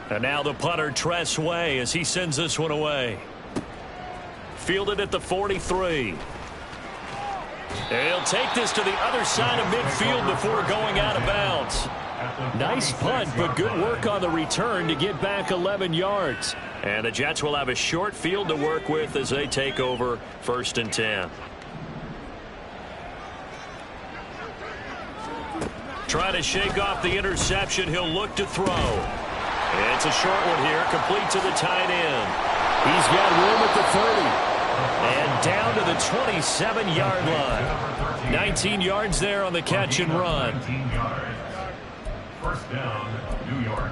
And now the punter, Tress Way, as he sends this one away. Fielded at the 43. He'll take this to the other side of midfield before going out of bounds. Nice punt, but good work on the return to get back 11 yards. And the Jets will have a short field to work with as they take over 1st and 10. Trying to shake off the interception. He'll look to throw. It's a short one here, complete to the tight end. He's got room at the 30. And down to the 27-yard line. 19 yards there on the catch and run. 19 yards. 1st down, New York.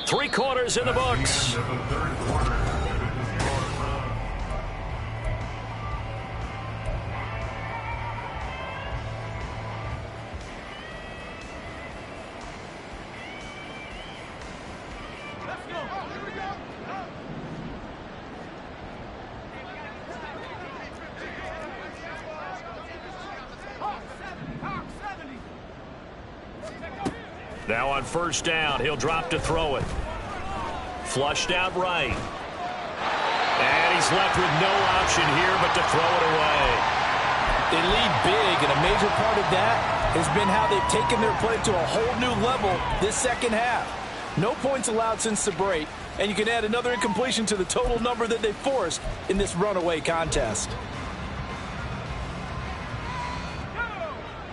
3 quarters in the books. The 3rd quarter. Now on 1st down, he'll drop to throw it. Flushed out right. And he's left with no option here but to throw it away. They lead big, and a major part of that has been how they've taken their play to a whole new level this 2nd half. No points allowed since the break, and you can add another incompletion to the total number that they forced in this runaway contest.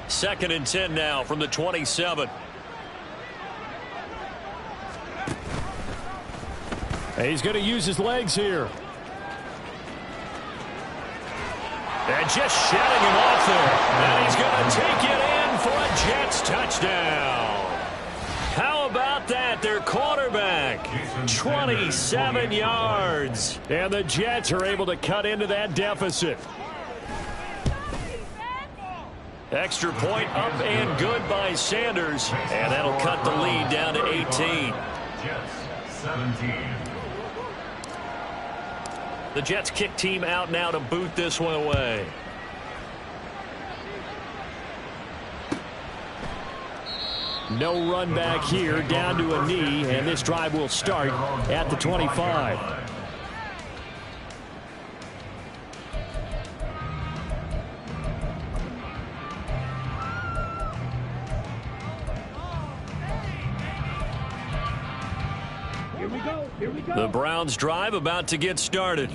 2nd and 10 now from the 27. He's going to use his legs here. And just shutting him off there. And he's going to take it in for a Jets touchdown. How about that? Their quarterback, 27 yards. And the Jets are able to cut into that deficit. Extra point up and good by Sanders. And that'll cut the lead down to 18. Jets, 17. The Jets kick team out now to boot this one away. No run back here, down to a knee, and this drive will start at the 25. Here we go. The Browns drive about to get started.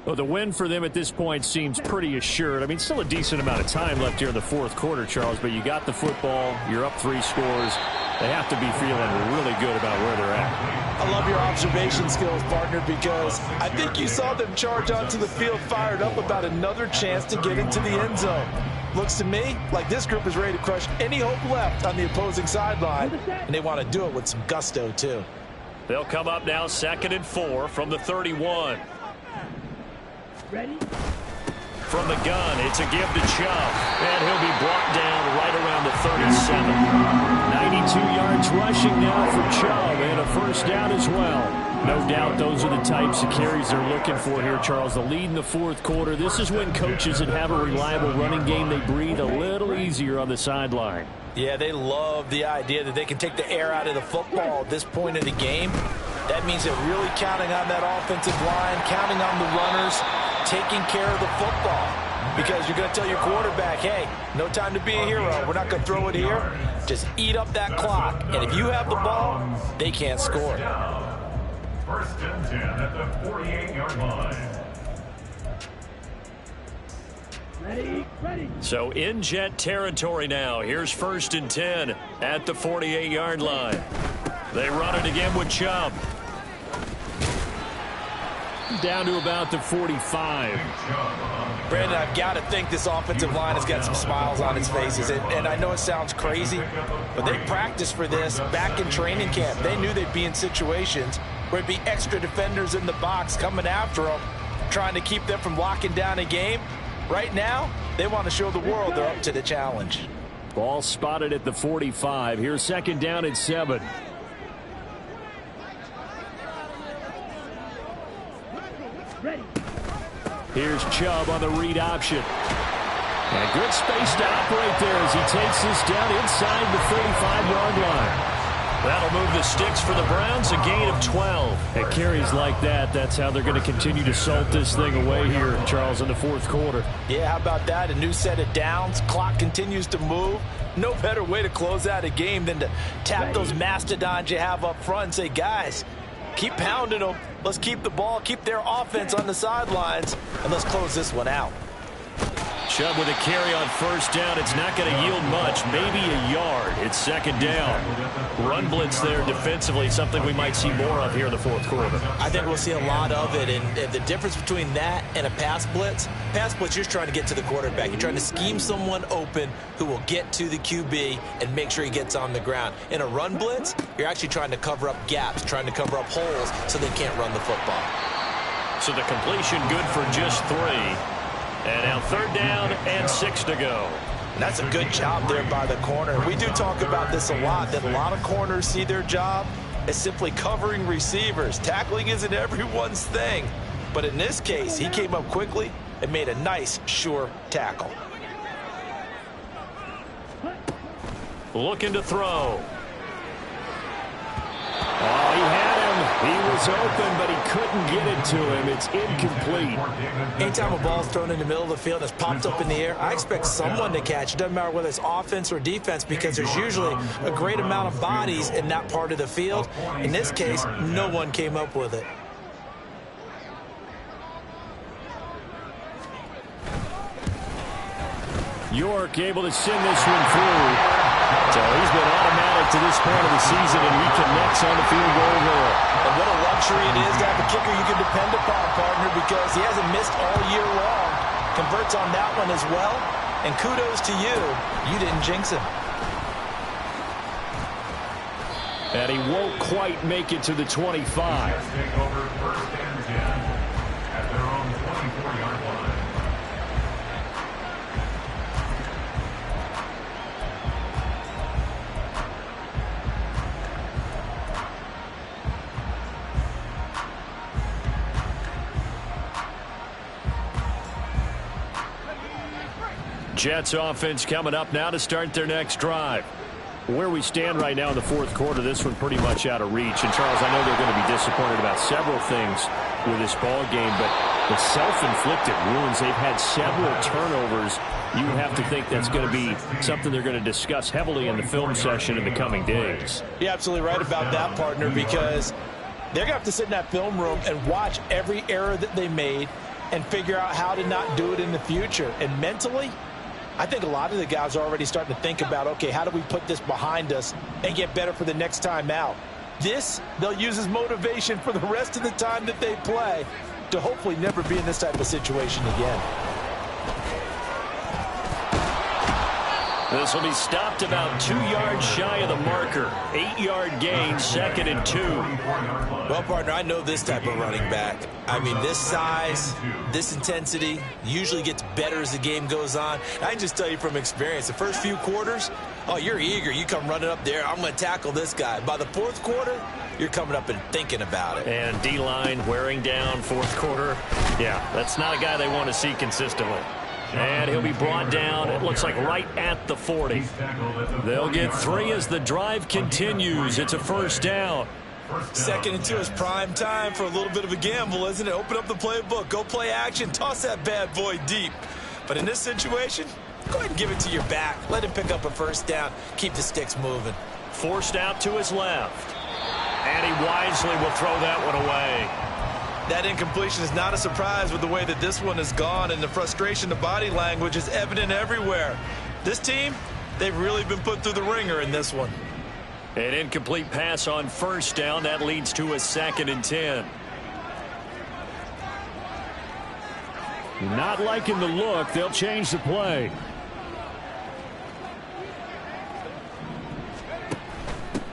Well, the win for them at this point seems pretty assured. I mean, still a decent amount of time left here in the 4th quarter, Charles, but you got the football, you're up 3 scores. They have to be feeling really good about where they're at. I love your observation skills, partner, because I think you saw them charge onto the field fired up about another chance to get into the end zone. Looks to me like this group is ready to crush any hope left on the opposing sideline, and they want to do it with some gusto, too. They'll come up now 2nd and 4 from the 31. Ready? From the gun, it's a give to Chubb. And he'll be brought down right around the 37. 92 yards rushing now for Chubb, and a 1st down as well. No doubt those are the types of carries they're looking for here, Charles. The lead in the 4th quarter. This is when coaches that have a reliable running game, they breathe a little easier on the sideline. Yeah, they love the idea that they can take the air out of the football at this point in the game. That means they're really counting on that offensive line, counting on the runners, taking care of the football. Because you're going to tell your quarterback, hey, no time to be a hero. We're not going to throw it here. Just eat up that clock. And if you have the ball, they can't score. 1st and 10 at the 48-yard line. Ready. So in Jet territory now. Here's 1st and 10 at the 48-yard line. They run it again with Chubb. down to about the 45. Brandon, I've got to think this offensive line has got some smiles on its faces. And I know it sounds crazy, but they practiced for this back in training camp. They knew they'd be in situations where it'd be extra defenders in the box coming after them, trying to keep them from locking down a game. Right now, they want to show the world they're up to the challenge. Ball spotted at the 45. Here's second down and 7. Here's Chubb on the read option. And good space to operate there as he takes this down inside the 35-yard line. That'll move the sticks for the Browns, a gain of 12. At carries like that, that's how they're going to continue to salt this thing away here, Charles, in the fourth quarter. Yeah, how about that? A new set of downs. Clock continues to move. No better way to close out a game than to tap those mastodons you have up front and say, guys, keep pounding them. Let's keep the ball, keep their offense on the sidelines, and let's close this one out. Chubb with a carry on first down. It's not going to yield much, maybe a yard. It's second down. Run blitz there defensively, something we might see more of here in the fourth quarter. I think we'll see a lot of it, and the difference between that and a pass blitz, you're just trying to get to the quarterback. You're trying to scheme someone open who will get to the QB and make sure he gets on the ground. In a run blitz, you're actually trying to cover up gaps, trying to cover up holes so they can't run the football. So the completion good for just 3. And now third down and 6 to go. And that's a good job there by the corner. We do talk about this a lot, that a lot of corners see their job as simply covering receivers. Tackling isn't everyone's thing. But in this case, he came up quickly and made a nice, sure tackle. Looking to throw. Oh, he had him. He was open, but he couldn't get it to him. It's incomplete. Anytime a ball's thrown in the middle of the field that's popped up in the air, I expect someone to catch. It doesn't matter whether it's offense or defense because there's usually a great amount of bodies in that part of the field. In this case, no one came up with it. York able to send this one through. So he's been automatic to this point of the season, and he connects on the field goal there. And what a luxury it is to have a kicker you can depend upon, partner, because he hasn't missed all year long. Converts on that one as well. And kudos to you. You didn't jinx him. And he won't quite make it to the 25. Take over first and 10 at their own 24-yard line. Jets offense coming up now to start their next drive. Where we stand right now in the fourth quarter, this one pretty much out of reach. And, Charles, I know they're going to be disappointed about several things with this ball game, but the self-inflicted wounds, they've had several turnovers. You have to think that's going to be something they're going to discuss heavily in the film session in the coming days. You're absolutely right about that, partner, because they're going to have to sit in that film room and watch every error that they made and figure out how to not do it in the future. And mentally, I think a lot of the guys are already starting to think about, okay, how do we put this behind us and get better for the next time out? This, they'll use as motivation for the rest of the time that they play to hopefully never be in this type of situation again. This will be stopped about 2 yards shy of the marker. 8-yard gain, second and 2. Well, partner, I know this type of running back. I mean, this size, this intensity usually gets better as the game goes on. I can just tell you from experience, the first few quarters, oh, you're eager. You come running up there, I'm going to tackle this guy. By the fourth quarter, you're coming up and thinking about it. And D-line wearing down fourth quarter. Yeah, that's not a guy they want to see consistently. And he'll be brought down, it looks like right at the 40. They'll get 3 as the drive continues. It's a first down. Second and 2 is prime time for a little bit of a gamble, isn't it? Open up the playbook, go play action, toss that bad boy deep. But in this situation, go ahead and give it to your back. Let him pick up a first down. Keep the sticks moving. Forced out to his left. And he wisely will throw that one away. That incompletion is not a surprise with the way that this one has gone, and the frustration, the body language is evident everywhere. This team, they've really been put through the ringer in this one. An incomplete pass on first down. That leads to a second and 10. Not liking the look. They'll change the play.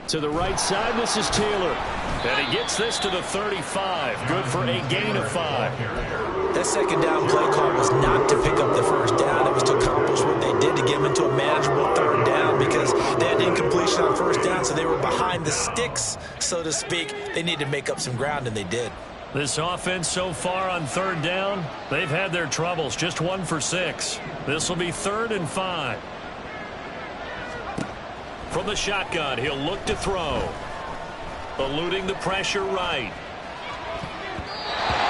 To the right side, this is Taylor. And he gets this to the 35. Good for a gain of 5. That second down play call was not to pick up the first down. It was to accomplish what they did to get them into a manageable third down because they had incompletion on first down, so they were behind the sticks, so to speak. They needed to make up some ground, and they did. This offense so far on third down, they've had their troubles. Just 1 for 6. This will be 3rd and 5. From the shotgun, he'll look to throw. Eluding the pressure right.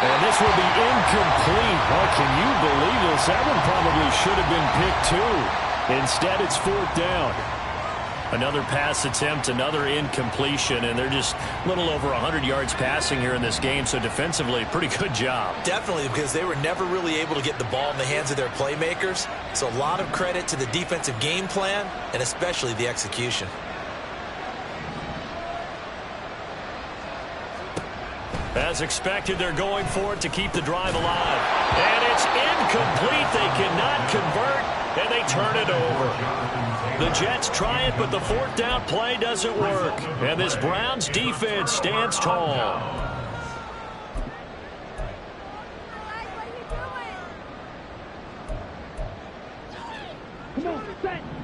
And this will be incomplete. Oh, can you believe this? That one probably should have been picked too. Instead, it's 4th down. Another pass attempt, another incompletion, and they're just a little over 100 yards passing here in this game, so defensively, pretty good job. Definitely, because they were never really able to get the ball in the hands of their playmakers, so a lot of credit to the defensive game plan and especially the execution. As expected, they're going for it to keep the drive alive. And it's incomplete. They cannot convert, and they turn it over. The Jets try it, but the 4th down play doesn't work. And this Browns defense stands tall.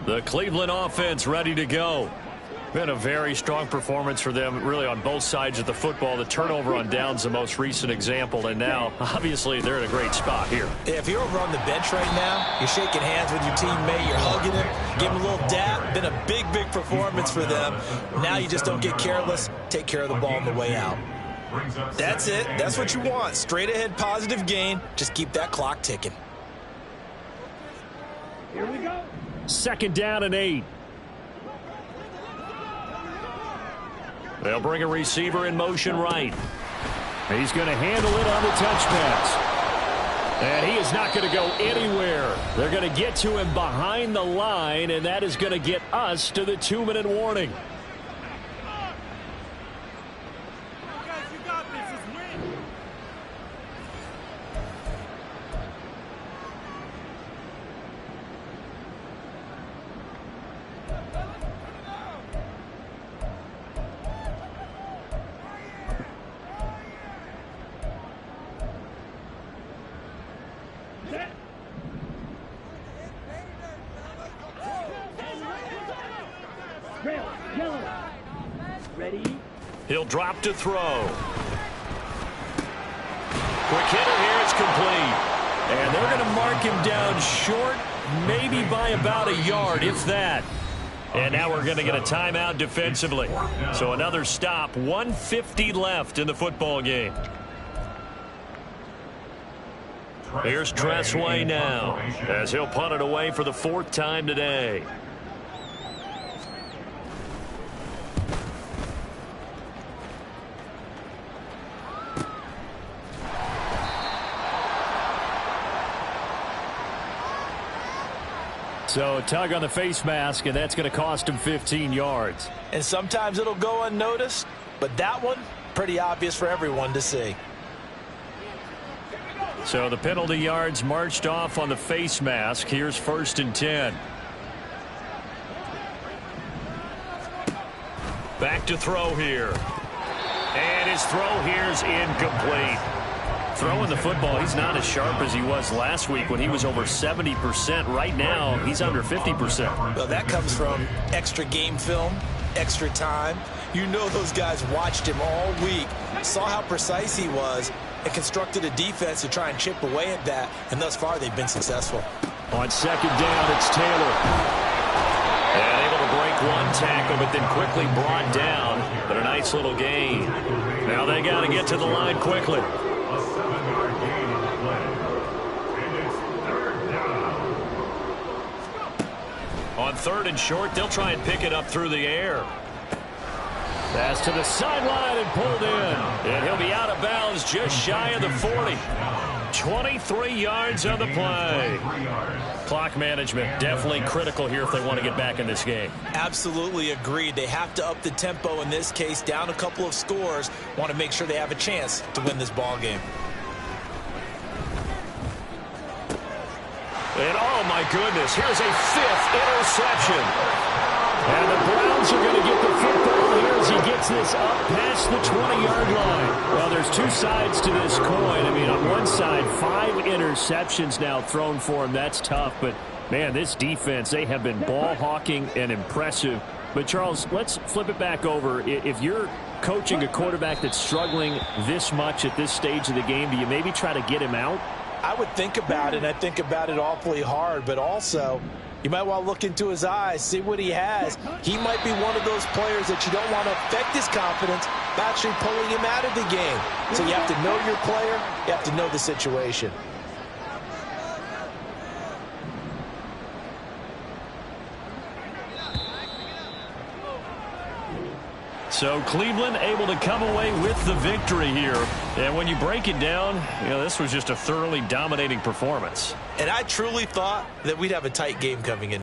The Cleveland offense ready to go. Been a very strong performance for them, really, on both sides of the football. The turnover on downs, the most recent example, and now, obviously, they're in a great spot here. If you're over on the bench right now, you're shaking hands with your teammate, you're hugging him, give him a little dap. Been a big, big performance for them. Now you just don't get careless. Take care of the ball on the way out. That's it. That's what you want. Straight ahead, positive gain. Just keep that clock ticking. Here we go. 2nd down and 8. They'll bring a receiver in motion right. He's going to handle it on the touch pass. And he is not going to go anywhere. They're going to get to him behind the line, and that is going to get us to the 2-minute warning. He'll drop to throw. Quick hitter here, it's complete. And they're going to mark him down short, maybe by about a yard, if that. And now we're going to get a timeout defensively. So another stop, 1:50 left in the football game. Here's Tressway now, as he'll punt it away for the 4th time today. So tug on the face mask, and that's going to cost him 15 yards. And sometimes it'll go unnoticed, but that one, pretty obvious for everyone to see. So the penalty yards marched off on the face mask. Here's 1st and 10. Back to throw here. And his throw here's incomplete. Throwing the football, he's not as sharp as he was last week when he was over 70%. Right now, he's under 50%. Well, that comes from extra game film, extra time. You know those guys watched him all week, saw how precise he was, and constructed a defense to try and chip away at that, and thus far they've been successful. On 2nd down, it's Taylor. And able to break one tackle, but then quickly brought down. But a nice little gain. Now they got to get to the line quickly. A 7-yard gain on the play. And it's 3rd down. On 3rd and short, they'll try and pick it up through the air. Pass to the sideline and pulled in. And he'll be out of bounds just shy of the 40. 23 yards on the play. Clock management definitely critical here if they want to get back in this game. Absolutely agreed. They have to up the tempo in this case, down a couple of scores. Want to make sure they have a chance to win this ball game. And, oh, my goodness, here's a 5th interception. And the Browns are going to get the football here as he gets this up past the 20-yard line. Well, there's two sides to this coin. I mean, on one side, 5 interceptions now thrown for him. That's tough. But, man, this defense, they have been ball hawking and impressive. But, Charles, let's flip it back over. If you're coaching a quarterback that's struggling this much at this stage of the game, do you maybe try to get him out? I would think about it, and I think about it awfully hard. But also, you might want to look into his eyes, see what he has. He might be one of those players that you don't want to affect his confidence by actually pulling him out of the game. So you have to know your player. You have to know the situation. So Cleveland able to come away with the victory here. And when you break it down, this was just a thoroughly dominating performance. And I truly thought that we'd have a tight game coming in.